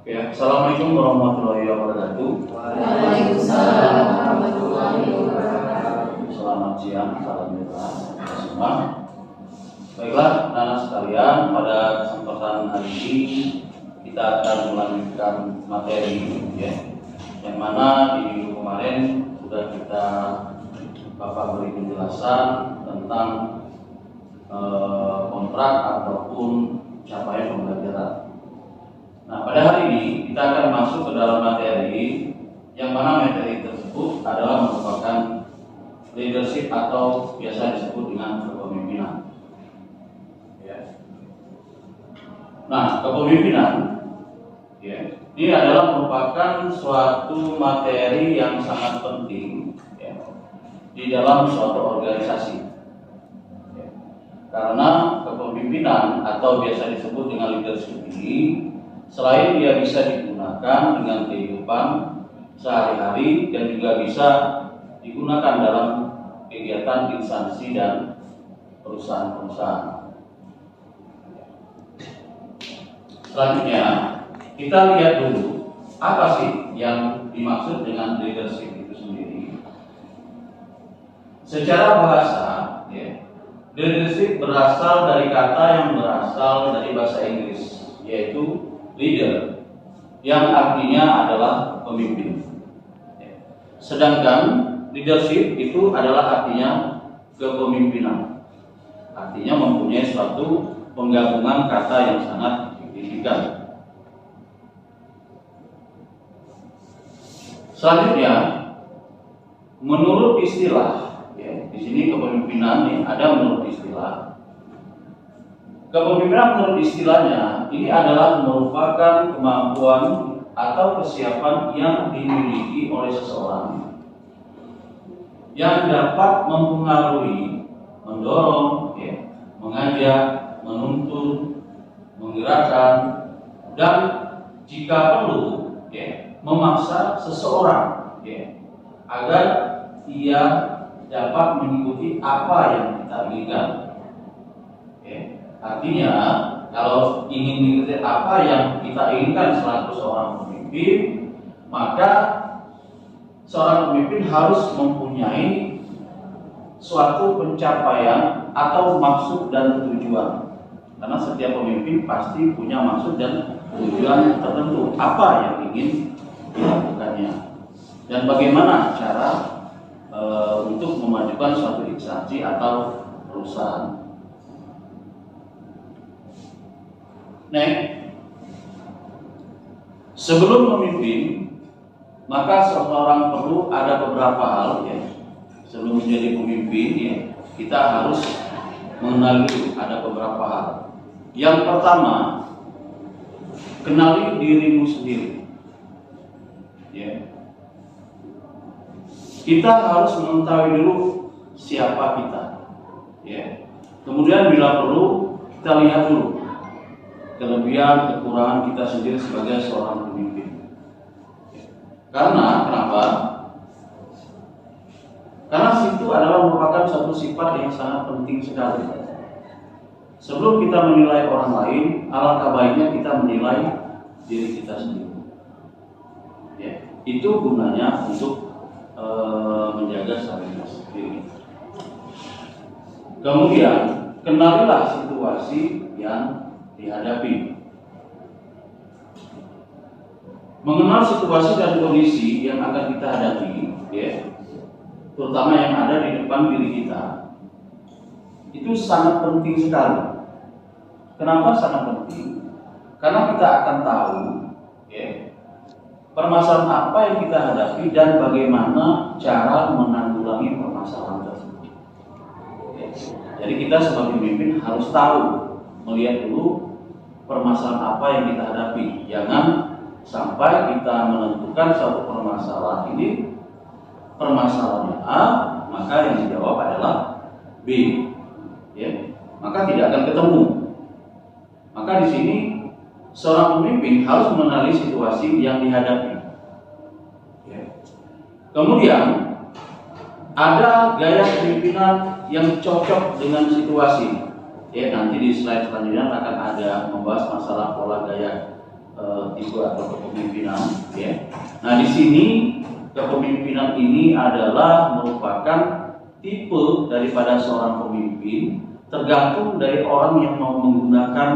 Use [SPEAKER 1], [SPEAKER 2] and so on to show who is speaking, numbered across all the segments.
[SPEAKER 1] Ya, Assalamualaikum warahmatullahi wabarakatuh.
[SPEAKER 2] Waalaikumsalam warahmatullahi wabarakatuh.
[SPEAKER 1] Selamat siang, salam sejahtera kita semua. Baiklah, anak-anak sekalian, pada kesempatan hari ini kita akan melanjutkan materi, ya, yang mana di minggu kemarin sudah kita Bapak beri penjelasan tentang kontrak ataupun capaian pembelajaran. Nah, pada hari ini kita akan masuk ke dalam materi yang mana materi tersebut adalah merupakan leadership atau biasa disebut dengan kepemimpinan. Ya. Nah, kepemimpinan, ya, ini adalah merupakan suatu materi yang sangat penting, ya, di dalam suatu organisasi. Ya. Karena kepemimpinan atau biasa disebut dengan leadership ini, selain dia bisa digunakan dengan kehidupan sehari-hari dan juga bisa digunakan dalam kegiatan instansi dan perusahaan-perusahaan. Selanjutnya, kita lihat dulu apa sih yang dimaksud dengan leadership itu sendiri. Secara bahasa, ya, leadership berasal dari kata yang berasal dari bahasa Inggris, yaitu leader, yang artinya adalah pemimpin. Sedangkan leadership itu adalah artinya kepemimpinan, artinya mempunyai suatu penggabungan kata yang sangat signifikan. Selanjutnya, menurut istilah, ya, di sini kepemimpinan ini ada menurut istilah. Kepemimpinan menurut istilahnya ini adalah merupakan kemampuan atau kesiapan yang dimiliki oleh seseorang yang dapat mempengaruhi, mendorong, ya, mengajak, menuntun, menggerakkan, dan jika perlu, ya, memaksa seseorang, ya, agar ia dapat mengikuti apa yang kita inginkan. Ya. Artinya, kalau ingin mengikuti apa yang kita inginkan selaku seorang pemimpin, maka seorang pemimpin harus mempunyai suatu pencapaian atau maksud dan tujuan. Karena setiap pemimpin pasti punya maksud dan tujuan tertentu, apa yang ingin dilakukannya dan bagaimana cara untuk memajukan suatu instansi atau perusahaan. Nah, sebelum memimpin, maka seseorang perlu ada beberapa hal, ya. Sebelum menjadi pemimpin, ya, kita harus mengenali ada beberapa hal. Yang pertama, kenali dirimu sendiri. Ya. Kita harus mengetahui dulu siapa kita. Ya. Kemudian bila perlu, kita lihat dulu kelebihan, kekurangan kita sendiri sebagai seorang pemimpin. Karena kenapa? Karena itu adalah merupakan suatu sifat yang sangat penting sekali. Sebelum kita menilai orang lain, alangkah baiknya kita menilai diri kita sendiri. Ya, itu gunanya untuk menjaga stabilitas diri. Kemudian, kenalilah situasi yang dihadapi. Mengenal situasi dan kondisi yang akan kita hadapi, ya, terutama yang ada di depan diri kita, itu sangat penting sekali. Kenapa sangat penting? Karena kita akan tahu, ya, permasalahan apa yang kita hadapi dan bagaimana cara menanggulangi permasalahan tersebut. Ya. Jadi kita sebagai pemimpin harus tahu, melihat dulu permasalahan apa yang kita hadapi. Jangan sampai kita menentukan suatu permasalahan ini permasalahannya A, maka yang dijawab adalah B, ya, maka tidak akan ketemu. Maka di sini seorang pemimpin harus mengenali situasi yang dihadapi. Ya. Kemudian ada gaya kepemimpinan yang cocok dengan situasi. Ya, nanti di slide selanjutnya akan ada membahas masalah pola gaya tipe atau kepemimpinan, ya. Nah, di sini kepemimpinan ini adalah merupakan tipe daripada seorang pemimpin, tergantung dari orang yang mau menggunakan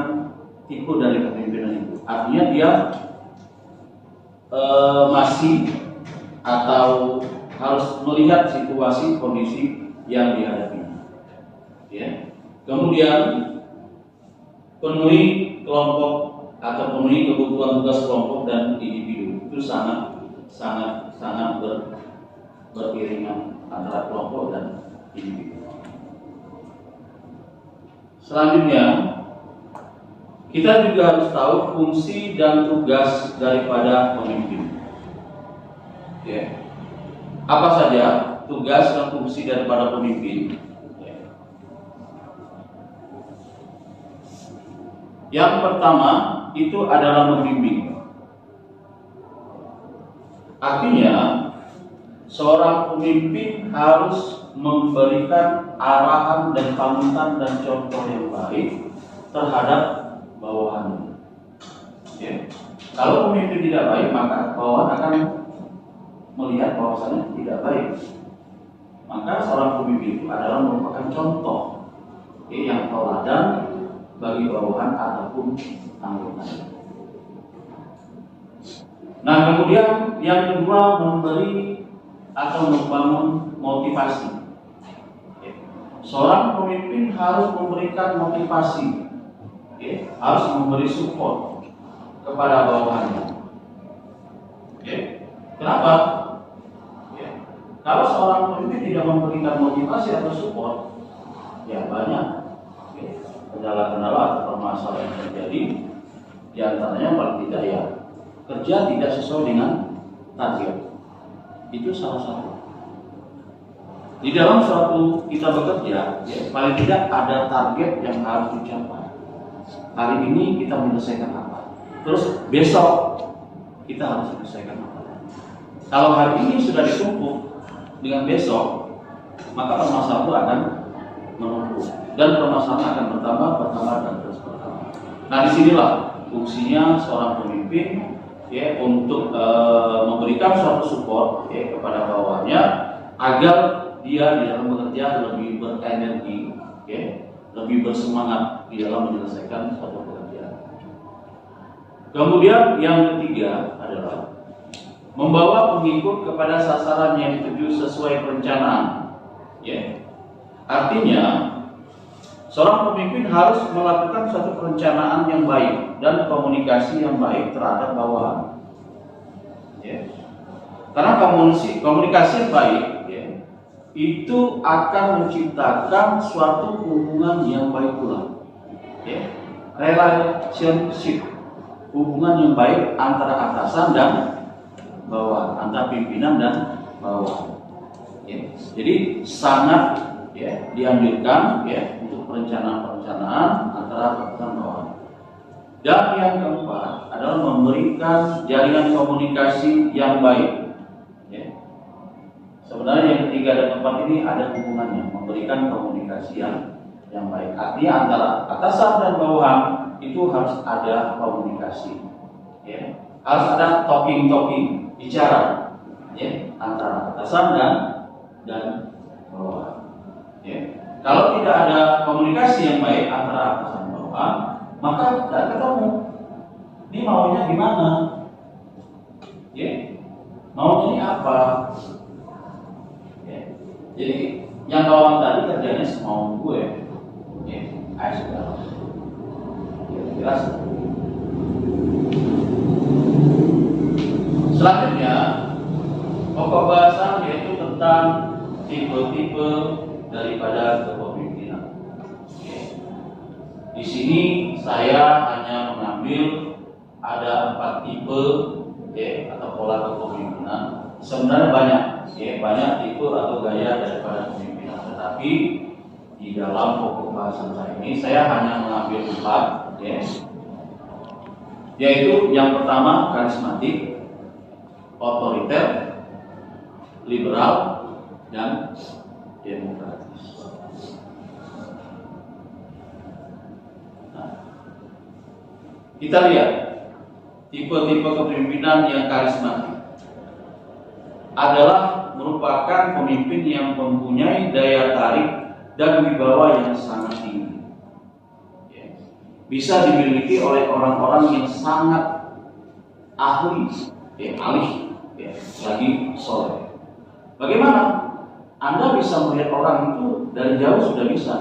[SPEAKER 1] tipe dari kepemimpinan itu. Artinya dia masih atau harus melihat situasi kondisi yang dihadapi, ya. Kemudian penuhi kelompok atau penuhi kebutuhan tugas kelompok dan individu, itu sangat beriringan antara kelompok dan individu. Selanjutnya, kita juga harus tahu fungsi dan tugas daripada pemimpin. Ya. Apa saja tugas dan fungsi daripada pemimpin? Ya. Yang pertama itu adalah membimbing. Artinya, seorang pemimpin harus memberikan arahan dan panutan dan contoh yang baik terhadap bawahannya. Ya. Kalau pemimpin tidak baik, maka bawahan akan melihat bahwasannya tidak baik. Maka seorang pemimpin itu adalah merupakan contoh, ya, yang teladan bagi bawahan ataupun anggotanya. Nah, kemudian yang kedua, memberi atau membangun motivasi. Ya. Seorang pemimpin harus memberikan motivasi, ya, harus memberi support kepada bawahannya. Ya. Kenapa? Ya. Kalau seorang pemimpin tidak memberikan motivasi atau support, ya banyak kendala-kendala atau permasalahan yang terjadi. Di antaranya paling tidak, ya, kerja tidak sesuai dengan target. Itu salah satu. Di dalam suatu kita bekerja, ya, paling tidak ada target yang harus dicapai. Hari ini kita menyelesaikan apa? Terus besok kita harus menyelesaikan apa? Kalau hari ini sudah ditumpuk dengan besok, maka permasalahan itu akan menumpuk dan permasalahan akan bertambah dan terus bertambah. Nah, disinilah fungsinya seorang pemimpin, ya, untuk memberikan suatu support, ya, kepada bawahannya agar dia di dalam bekerja lebih berenergi, ya, lebih bersemangat di dalam menyelesaikan suatu pekerjaan. Kemudian yang ketiga adalah membawa pengikut kepada sasaran yang dituju sesuai perencanaan. Ya. Artinya, seorang pemimpin harus melakukan suatu perencanaan yang baik dan komunikasi yang baik terhadap bawahan. Ya. Karena komunikasi yang baik, ya, itu akan menciptakan suatu hubungan yang baik pula. Ya. Relationship, hubungan yang baik antara atasan dan bawahan, antara pimpinan dan bawahan. Ya. Jadi sangat, ya, dianjurkan, ya, untuk perencanaan antara atasan dan bawahan. Dan yang keempat adalah memberikan jaringan komunikasi yang baik. Ya. Sebenarnya yang ketiga dan keempat ini ada hubungannya, memberikan komunikasi yang baik. Artinya antara atasan dan bawahan itu harus ada komunikasi. Ya. Harus ada talking, bicara, ya, antara atasan dan bawahan. Ya. Kalau tidak ada komunikasi yang baik antara atasan dan bawahan, maka tidak ketemu. Ini maunya gimana? Ya. Maunya ini apa? Ya. Jadi yang bawahan tadi kerjanya semau gue. Ya. Ayo sudah. Jelas. Selanjutnya, pokok bahasan yaitu tentang tipe-tipe daripada kepemimpinan. Di sini saya hanya mengambil ada 4 tipe, ya, atau pola kepemimpinan. Sebenarnya banyak, ya, banyak tipe atau gaya daripada kepemimpinan. Tetapi di dalam pokok bahasan saya ini saya hanya mengambil 4, ya, yaitu yang pertama karismatik, otoriter, liberal, dan demokratis. Nah, kita lihat tipe-tipe kepemimpinan yang karismatik adalah merupakan pemimpin yang mempunyai daya tarik dan wibawa yang sangat tinggi. Bisa dimiliki oleh orang-orang yang sangat ahli, alih, lagi soleh. Bagaimana? Anda bisa melihat orang itu dari jauh sudah bisa.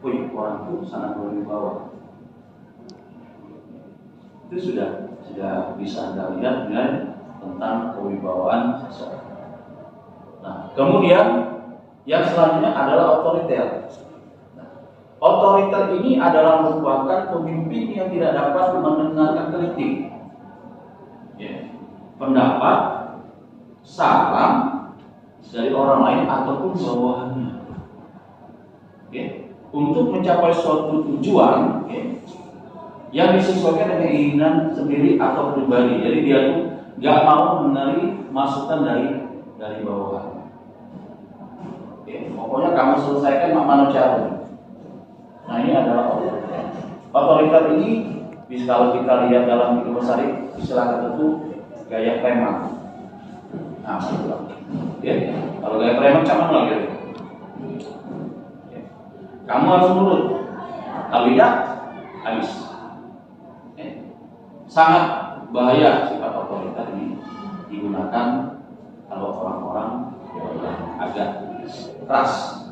[SPEAKER 1] Wih, orang itu sangat berwibawa. Itu sudah bisa Anda lihat dengan tentang kewibawaan seseorang. Nah, kemudian yang selanjutnya adalah otoriter. Otoriter ini adalah merupakan pemimpin yang tidak dapat mendengarkan kritik, pendapat, saran dari orang lain ataupun bawahannya. Untuk mencapai suatu tujuan yang disesuaikan dengan keinginan sendiri atau pribadi. Jadi dia tuh nggak mau menerima masukan dari bawahan. Pokoknya kamu selesaikan manusia. Nah, ini adalah otoriter. Otoriter ini bisa kalau kita lihat dalam hidup sehari, istilah tertentu gaya preman. Nah, kalau gaya preman sama lagi. Kamu harus nurut. Kalau tidak, habis. Sangat bahaya sifat otoriter ini digunakan kalau orang-orang yang agak keras.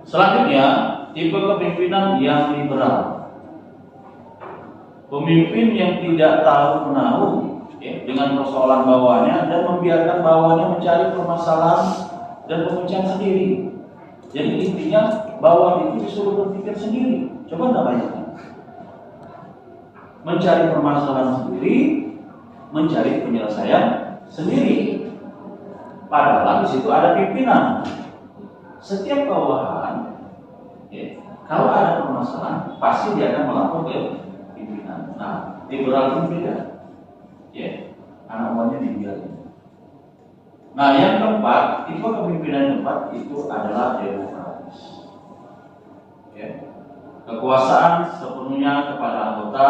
[SPEAKER 1] Selanjutnya, tipe kepemimpinan yang liberal. Pemimpin yang tidak tahu menahu dengan persoalan bawahannya dan membiarkan bawahannya mencari permasalahan dan pemecahan sendiri. Jadi intinya bawahan itu disuruh berpikir sendiri. Coba Anda bayangkan. Mencari permasalahan sendiri, mencari penyelesaian sendiri. Padahal di situ ada pimpinan. Setiap bawahan, kalau ada permasalahan, pasti dia akan melapor ke pimpinan. Nah, liberal itu beda. Anak buahnya dibiarkan. Nah, yang keempat, tipe kepemimpinan yang keempat itu adalah demokratis. Kekuasaan sepenuhnya kepada anggota,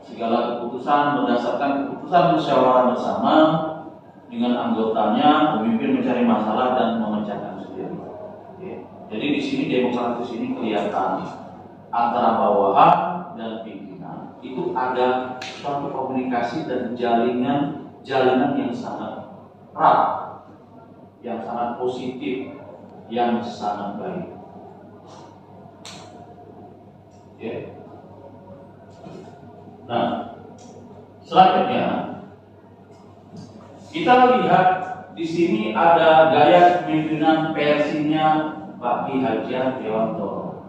[SPEAKER 1] segala keputusan berdasarkan keputusan musyawarah bersama dengan anggotanya, pemimpin mencari masalah dan memecahkan sendiri. Jadi di sini demokratis ini kelihatan antara bawahan dan pimpinan itu ada suatu komunikasi dan jalinan yang sangat erat, yang sangat positif, yang sangat baik. Nah, selanjutnya kita lihat di sini ada gaya kepemimpinan versinya Pak Ki Hajar Dewantoro.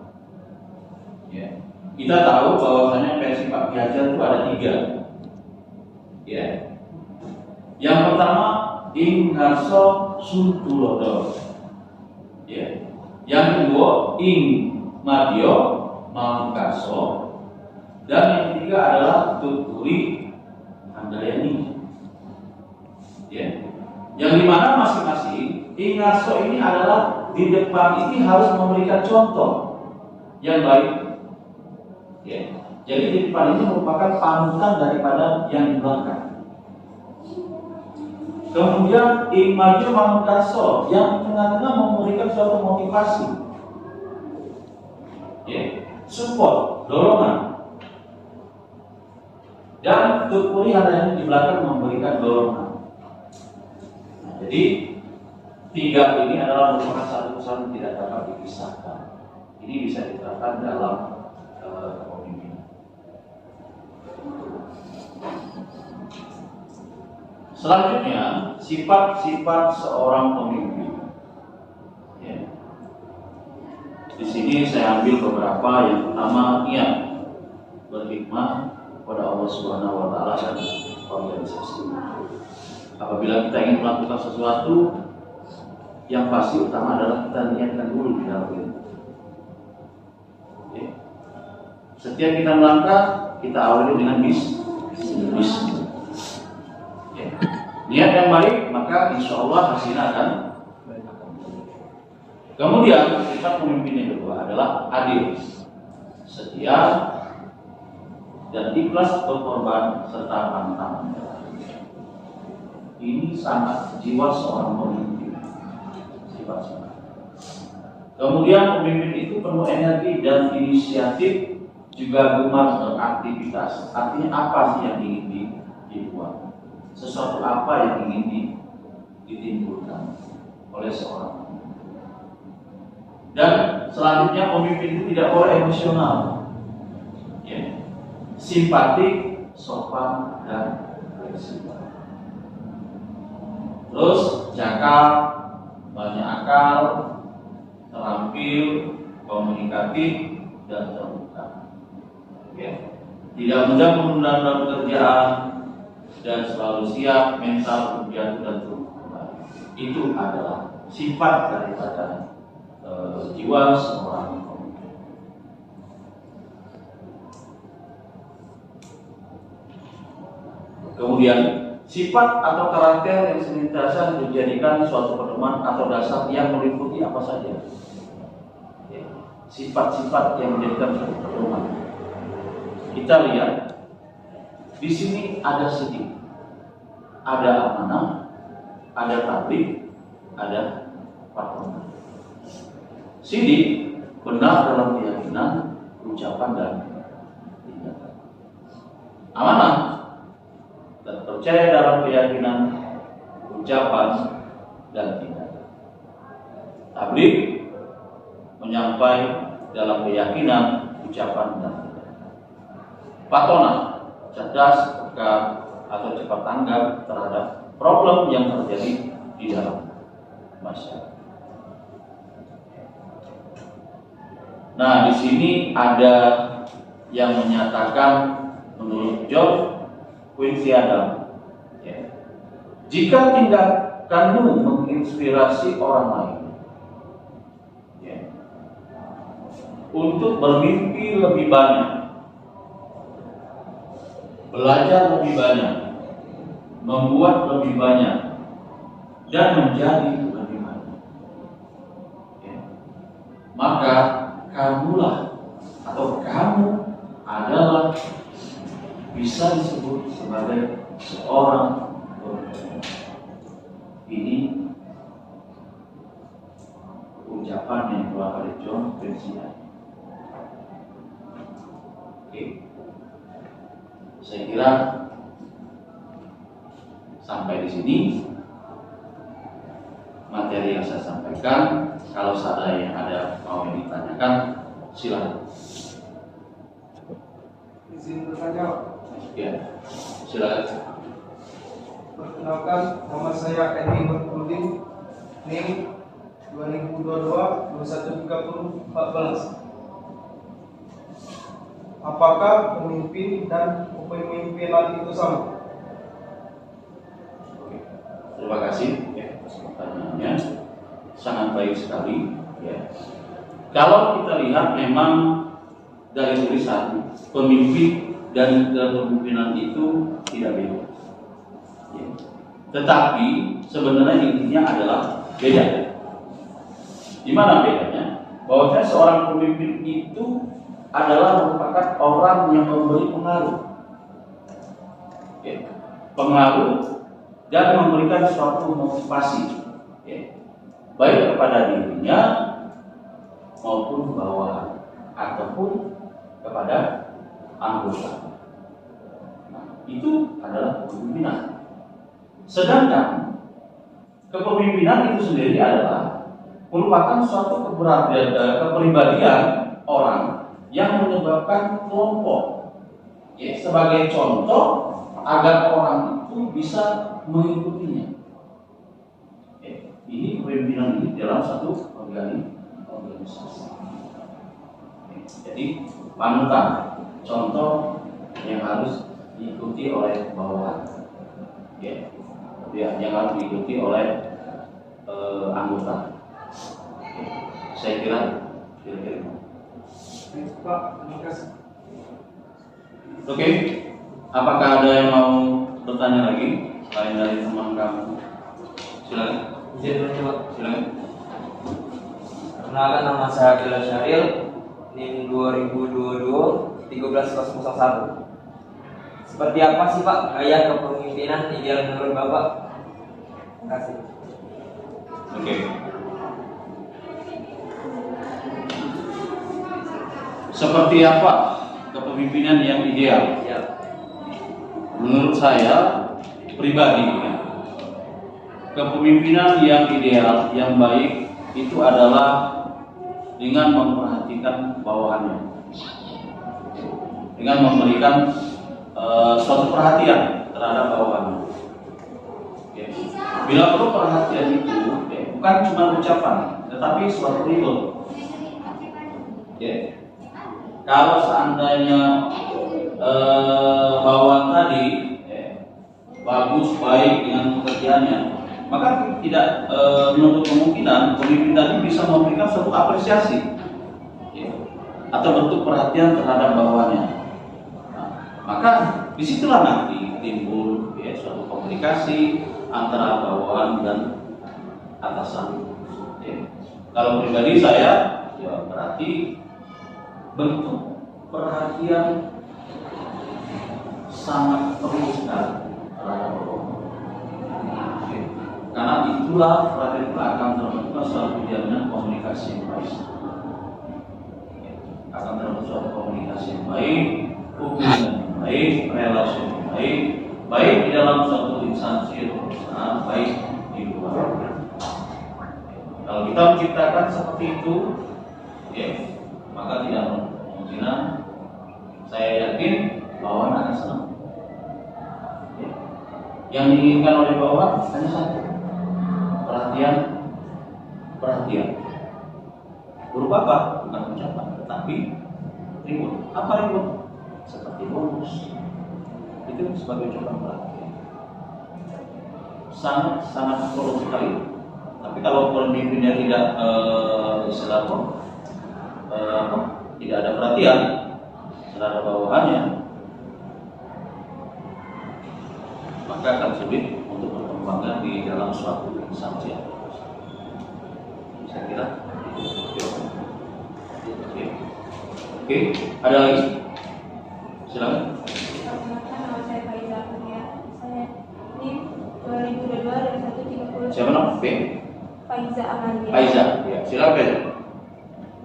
[SPEAKER 1] Kita tahu bahwasanya versi Pak Ki Hajar itu ada 3. Yang pertama Ing Harso Sutulodo. Yang kedua Ing Madyo Mangkarso. Dan yang ketiga adalah Tuturi Handayani. Yang dimana masing-masing Ing Harso ini adalah di depan ini harus memberikan contoh yang baik. Jadi di depan ini merupakan panutan daripada yang di belakang. Kemudian Ing Madyo Mangkarso yang di tengah-tengah memberikan suatu motivasi, support, dorongan. Dan Tuturi Handayani di belakang memberikan dorongan. Nah, jadi 3 ini adalah merupakan satu kesatuan tidak dapat dipisahkan. Ini bisa diterapkan dalam kepemimpinan. Selanjutnya, sifat-sifat seorang pemimpin. Di sini saya ambil beberapa. Yang pertama, niat berhikmah kepada Allah Subhanahu wa taala dan organisasi. Apabila kita ingin melakukan sesuatu, yang pasti utama adalah kita niatkan dulu di dalam diri. Setiap kita melangkah, kita awali dengan bismillah. Niat yang baik, maka insya Allah hasilnya akan baik. Kemudian sifat pemimpin yang kedua adalah adil, setia, dan ikhlas berkorban serta pantang. Ini sangat jiwa seorang pemimpin. Sifat seorang. Kemudian pemimpin itu penuh energi dan inisiatif, juga gemar beraktivitas. Artinya apa sih yang ingin dibuat? Sesuatu apa yang ingin ditimbulkan oleh seorang pemimpin. Dan selanjutnya pemimpin itu tidak boleh emosional, ya. Simpatik, sopan, dan fleksibel. Terus jakal, banyak akal, terampil, komunikatif, dan terbuka. Ya. Tidak mudah menunda dalam pekerjaan dan selalu siap mental ujian dan tumbuh. Itu adalah sifat daripada jiwa seorang pemimpin. Kemudian sifat atau karakter yang senantiasa dijadikan suatu pedoman atau dasar yang meliputi apa saja. Sifat-sifat yang menjadikan suatu pedoman. Kita lihat di sini ada sedih, ada amanah, ada tablik, ada patronat. Sidik benar dalam keyakinan, ucapan, dan tindakan. Amanah dan percaya dalam keyakinan, ucapan, dan tindakan. Tablik menyampaikan dalam keyakinan, ucapan, dan tindakan. Patronat cerdas, peka, atau cepat tanggap terhadap problem yang terjadi di dalam masyarakat. Nah, di sini ada yang menyatakan menurut John Quincy Adams, ya, jika tindakanmu menginspirasi orang lain, ya, untuk bermimpi lebih banyak, belajar lebih banyak, membuat lebih banyak, dan menjadi lebih banyak, ya, maka kamulah atau kamu adalah bisa disebut sebagai seorang pemimpin. Ini ucapan yang keluar dari John Quincy Adams. Oke, saya kira sampai di sini materi yang saya sampaikan. Kalau ada yang mau ditanyakan, silakan.
[SPEAKER 3] Izin bertanya.
[SPEAKER 1] Ya, silakan.
[SPEAKER 3] Perkenalkan, nama saya Edi Berkudin, NIM 2022-2130-14. Apakah pemimpin dan kepemimpinan itu sama?
[SPEAKER 1] Oke, terima kasih ya atas pertanyaannya, sangat baik sekali. Ya, kalau kita lihat memang dari tulisan pemimpin dan kepemimpinan itu tidak beda. Ya. Tetapi sebenarnya intinya adalah beda. Di mana bedanya? Bahwasanya seorang pemimpin itu adalah merupakan orang yang memberi pengaruh, ya, pengaruh dan memberikan suatu motivasi, ya, baik kepada dirinya maupun bawahan ataupun kepada anggota. Nah, itu adalah kepemimpinan. Sedangkan kepemimpinan itu sendiri adalah merupakan suatu kepribadian orang yang menyebabkan kelompok, ya, sebagai contoh agar orang itu bisa mengikutinya. Ya, ini kepemimpinan ini dalam satu organisasi. Ya, jadi panutan, contoh yang harus diikuti oleh bawahan, ya, yang harus diikuti oleh anggota. Ya, saya kira kira-kira.
[SPEAKER 3] Pak, terima kasih.
[SPEAKER 1] Oke, apakah ada yang mau bertanya lagi selain dari teman kamu? Silakan.
[SPEAKER 4] Izin menjawab.
[SPEAKER 1] Silakan.
[SPEAKER 4] Perkenalkan, nama saya Abdullah Syahril, NIM 2022-13001. Seperti apa sih Pak gaya kepemimpinan ideal menurut Bapak? Terima kasih.
[SPEAKER 1] Oke. Seperti apa kepemimpinan yang ideal?
[SPEAKER 4] Ya.
[SPEAKER 1] Menurut saya pribadi, ya, kepemimpinan yang ideal, yang baik itu adalah dengan memperhatikan bawahannya, dengan memberikan suatu perhatian terhadap bawahannya. Ya. Bila perlu perhatian itu, ya, bukan cuma ucapan, tetapi suatu real. Ya. Kalau seandainya bawahan tadi bagus, baik dengan pekerjaannya, maka tidak menutup kemungkinan pemimpin tadi bisa memberikan suatu apresiasi, ya, atau bentuk perhatian terhadap bawahannya. Nah, maka disitulah nanti timbul, ya, suatu komunikasi antara bawahan dan atasan. Ya. Kalau pribadi saya, ya, berarti bentuk perhatian sangat perlu sekali terhadap bawahan. Karena itulah perhatian itu akan terbentuk suatu jaminan komunikasi yang baik. Akan terbentuk suatu komunikasi yang baik, hubungan yang baik, relasi yang baik, baik di dalam suatu instansi atau perusahaan, baik di luar. Kalau kita menciptakan seperti itu, ya, maka tidak kemungkinan, saya yakin bawahan akan senang. Ya. Yang diinginkan oleh bawahan hanya satu, perhatian. Berupa apa? Bukan ucapan, tetapi reward. Apa reward? Seperti bonus. Itu sebagai ucapan perhatian. Sangat perlu sekali. Tapi kalau pemimpinnya tidak tidak ada perhatian terhadap bawahannya, maka akan sulit untuk berkembang di dalam suatu instansi. Saya kira. Oke, ada lagi? Silakan.
[SPEAKER 2] Nama saya Faiza Kurnia. Saya NIM 2022-2130.
[SPEAKER 1] Siapa nama? B.
[SPEAKER 2] Faiza Amalia.
[SPEAKER 1] Aiza. Ya, silakan Faiza.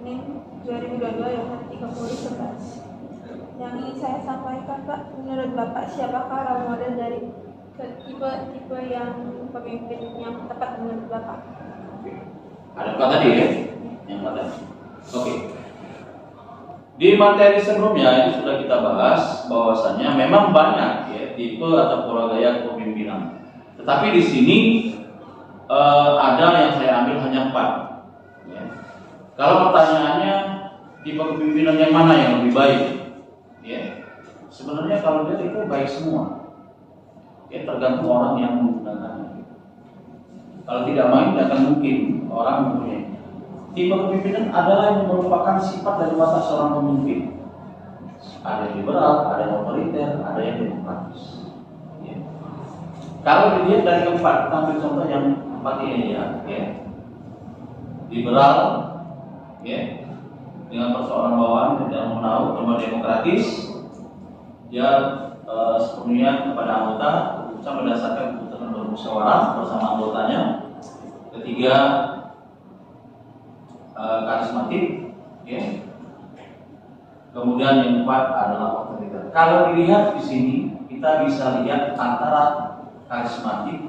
[SPEAKER 2] NIM 2022-2130. Yang ingin saya sampaikan, Pak, menurut Bapak siapakah role model dari tipe yang pemimpin yang tepat menurut Bapak?
[SPEAKER 1] Oke. Ada empat tadi ya? Yang empat tadi. Oke. Di materi sebelumnya itu sudah kita bahas bahwasannya memang banyak, ya, tipe atau pola gaya kepemimpinan. Tetapi di sini ada yang saya ambil hanya 4. Ya. Kalau pertanyaannya tipe kepemimpinan yang mana yang lebih baik? Ya. Sebenarnya kalau dia itu baik semua. Ya, tergantung orang yang menggunakannya. Kalau tidak baik, tidak akan mungkin orang mempunyai. Tipe kepemimpinan adalah yang merupakan sifat dari watak seorang pemimpin. Ada yang liberal, ada yang otoriter, ada yang demokratis. Ya. Kalau dilihat dari keempat, kita ambil contoh yang 4 ini ya. Liberal, ya, dengan persoalan bawahan tidak menahu, kemudian demokratis, dia sepenuhnya kepada anggota, bisa berdasarkan keputusan bermusyawarah bersama anggotanya. Ketiga, karismatik, ya. Kemudian yang keempat adalah otoriter. Kalau dilihat di sini, kita bisa lihat antara karismatik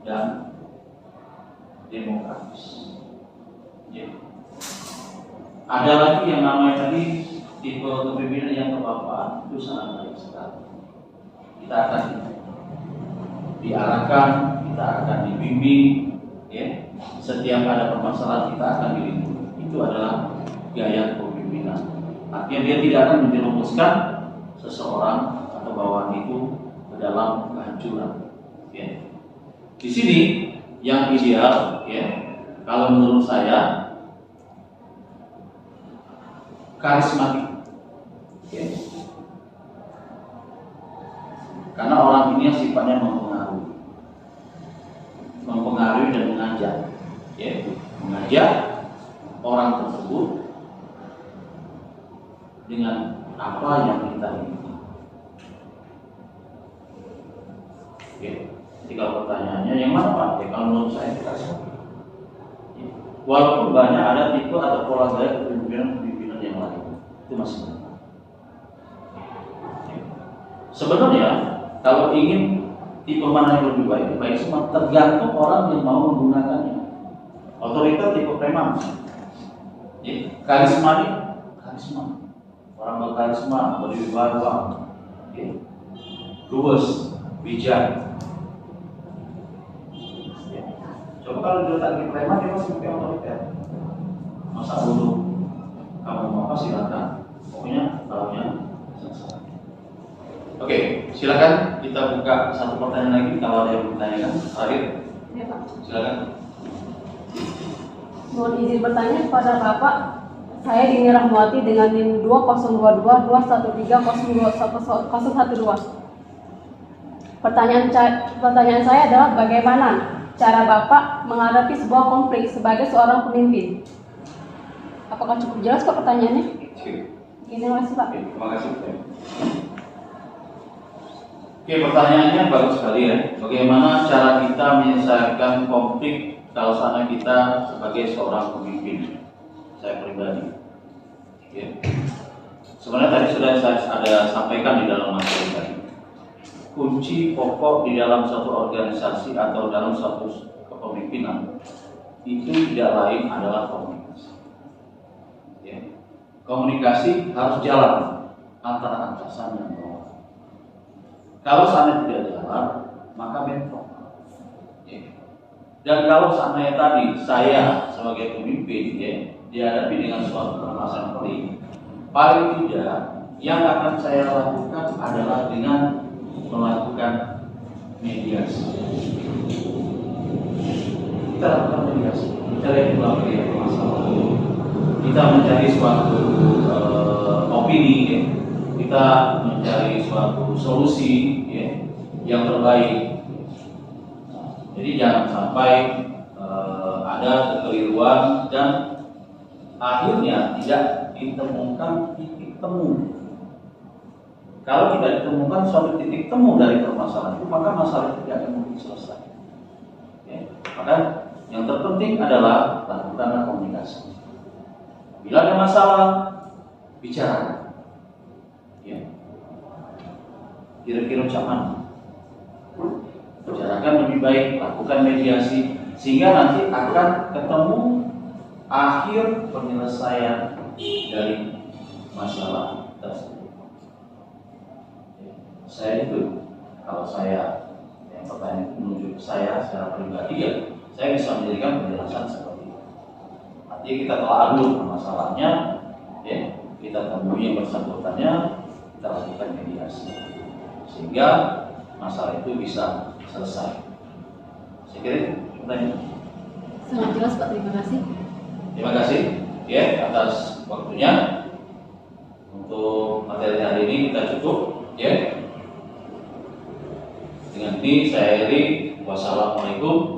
[SPEAKER 1] dan demokratis. Ya. Ada lagi yang namanya tadi tipe kepemimpinan yang terpapar, itu sangat baik sekali. Kita akan diarahkan, kita akan dibimbing, ya. Setiap ada permasalahan kita akan dilindungi. Itu adalah gaya kepemimpinan. Artinya dia tidak akan menjerumuskan seseorang atau bawahan itu ke dalam kehancuran. Ya. Di sini yang ideal, ya, kalau menurut saya karismatik. Ya. Karena orang ini sifatnya mempengaruhi dan mengajak, ya, mengajak orang tersebut dengan apa yang kita inginkan. ketika pertanyaannya yang mana Pak? Ya, kalau menurut saya tidak sama. Walaupun banyak ada tipe atau pola gaya kepemimpinan yang lain, itu masih benar. Sebenarnya kalau ingin tipe mana yang lebih baik semua tergantung orang yang mau menggunakannya. Otoriter tipe preman, karisma, orang berkarisma, berwibawa, luwes, bijak. Coba kalau diletak di preman dia masih pakai otoriter. Masa dulu kamu mau apa silakan. Pokoknya kalaunya selesai. Oke, silakan kita buka satu pertanyaan lagi kalau ada yang bertanyakan. Terakhir.
[SPEAKER 5] Ya, Pak.
[SPEAKER 1] Silakan.
[SPEAKER 5] Mohon izin bertanya kepada Bapak. Saya Dini Rahmawati dengan NIM 2022 213 Pertanyaan saya adalah bagaimana cara Bapak menghadapi sebuah konflik sebagai seorang pemimpin? Apakah cukup jelas Pak pertanyaannya? Terima kasih Pak.
[SPEAKER 1] Terima kasih. Oke, pertanyaannya bagus sekali ya. Bagaimana cara kita menyelesaikan konflik kalau sana kita sebagai seorang pemimpin? Saya pribadi. Ya. Sebenarnya tadi sudah saya ada sampaikan di dalam materi tadi. Kunci pokok di dalam suatu organisasi atau dalam suatu kepemimpinan itu tidak lain adalah komunikasi. Ya. Komunikasi harus jalan antara atasan dan bawah. Kalau sana tidak jalan, maka bentrok. Ya. Dan kalau seandainya tadi saya sebagai pemimpin dihadapi dengan suatu permasalahan paling tidak yang akan saya lakukan adalah dengan melakukan mediasi. Kita lakukan mediasi, kita lihat berbagai masalah, kita mencari suatu opini, kita mencari suatu solusi yang terbaik. Jadi jangan sampai ada kekeliruan dan akhirnya tidak ditemukan titik temu. Kalau tidak ditemukan suatu titik temu dari permasalahan itu, maka masalah itu tidak akan mungkin selesai. Ya. Maka yang terpenting adalah lakukanlah komunikasi. Bila ada masalah, bicara. Ya. Kira-kira macam mana? Bicarakan lebih baik, lakukan mediasi, sehingga nanti akan ketemu akhir penyelesaian dari masalah tersebut. Saya itu, kalau saya yang pertanyaan itu menuju ke saya secara pribadi ya, saya bisa menjadikan penjelasan seperti itu. Artinya kita telah adul masalahnya, ya, kita temui yang bersangkutannya, kita lakukan mediasi, sehingga masalah itu bisa selesai. Saya kira itu pertanyaan.
[SPEAKER 5] Sangat jelas Pak, terima kasih.
[SPEAKER 1] Terima kasih ya atas waktunya. Untuk materi hari ini kita cukup ya. Dengan ini saya akhiri. Wassalamualaikum